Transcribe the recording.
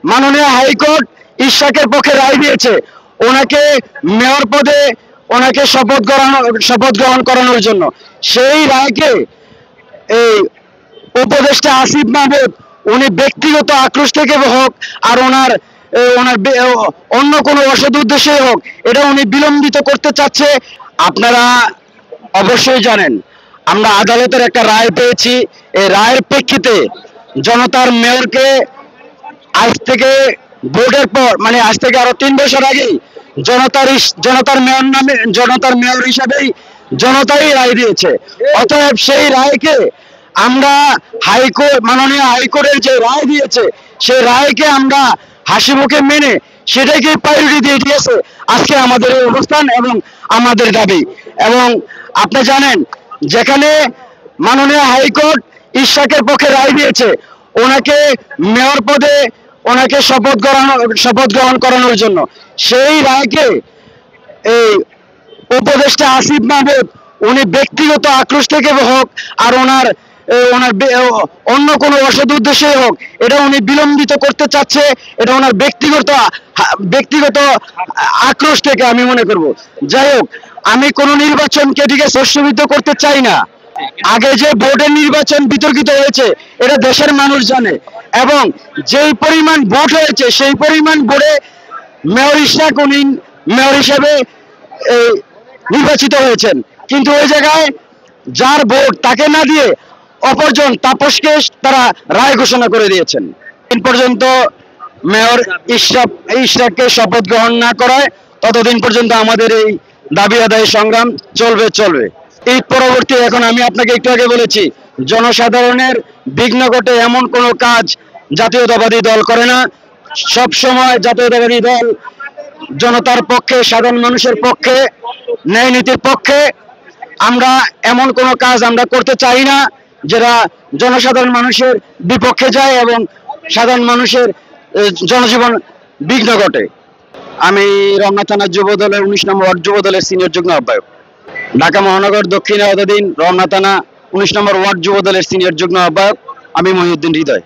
মাননীয় হাইকোর্ট ইশরাকের পক্ষে রায় দিয়েছে। ওনাকে মেয়র পদে ওনাকে শপথ গ্রহণ করানোর জন্য সেই রায়কে এই উপদেষ্টা আসিফ মাহমুদ উনি ব্যক্তিগত আক্রোশ থেকে হোক আর ওনার অন্য কোনো অসৎ উদ্দেশ্যে হোক এটা উনি বিলম্বিত করতে চাচ্ছে। আপনারা অবশ্যই জানেন আমরা আদালতের একটা রায় পেয়েছি। এই রায়ের প্রেক্ষিতে জনতার মেয়রকে আজ থেকে ভোটের পর মানে আজ থেকে আরো 3 বছর আগেই জনতার মেয়র হিসাবেই জনতাই রায় দিয়েছে। অতএব সেই রায়কে আমরা মাননীয় হাইকোর্টের যে রায় দিয়েছে সেই রায়কে আমরা হাসি মুখে মেনে সেটাকে প্রায়োরিটি দিয়ে দিয়েছে আজকে আমাদের এই অবস্থান এবং আমাদের দাবি। এবং আপনি জানেন যেখানে মাননীয় হাইকোর্ট ইশরাকের পক্ষে রায় দিয়েছে ওনাকে মেয়র পদে ওনাকে শপথ গ্রহণ করানোর জন্য সেই রায়কে এই উপদেষ্টা আসিফ মাহমুদ উনি ব্যক্তিগত আক্রোশ থেকে হোক আর ওনার অন্য কোনো অসৎ উদ্দেশ্যে হোক এটা উনি বিলম্বিত করতে চাচ্ছে। এটা ওনার ব্যক্তিগত আক্রোশ থেকে আমি মনে করব। যাই হোক, আমি কোনো নির্বাচনকে এদিকে প্রশ্নবিদ্ধ করতে চাই না। আগে যে বোর্ডের নির্বাচন বিতর্কিত হয়েছে এটা দেশের মানুষ জানে এবং যেই পরিমাণ ভোট হয়েছে সেই পরিমাণ ভোটে মেয়র ইশরাক উনি মেয়র হিসেবে নির্বাচিত হয়েছেন। কিন্তু ওই জায়গায় যার ভোট তাকে না দিয়ে অপরজন তাপসকে তারা রায় ঘোষণা করে দিয়েছেন। দিন পর্যন্ত মেয়র ইশরাককে শপথ গ্রহণ না করায় ততদিন পর্যন্ত আমাদের এই দাবি আদায় সংগ্রাম চলবে। এই পরবর্তী এখন আমি আপনাকে একটু আগে বলেছি জনসাধারণের বিঘ্ন ঘটে এমন কোনো কাজ জাতীয়তাবাদী দল করে না। সব সময় জাতীয়তাবাদী দল জনতার পক্ষে, সাধারণ মানুষের পক্ষে, ন্যায় নীতির পক্ষে। আমরা এমন কোনো কাজ আমরা করতে চাই না যেটা জনসাধারণ মানুষের বিপক্ষে যায় এবং সাধারণ মানুষের জনজীবন বিঘ্ন ঘটে। আমি রমনা থানা যুব দলের 19 নম্বর ওয়ার্ড যুব দলের সিনিয়র যুগ্ম আহ্বায়ক। ঢাকা মহানগর দক্ষিণে এতদিন রমনা থানা 19 নম্বর ওয়ার্ড যুব দলের সিনিয়র যুগ্ম আহ্বায়ক আমি মহিউদ্দিন হৃদয়।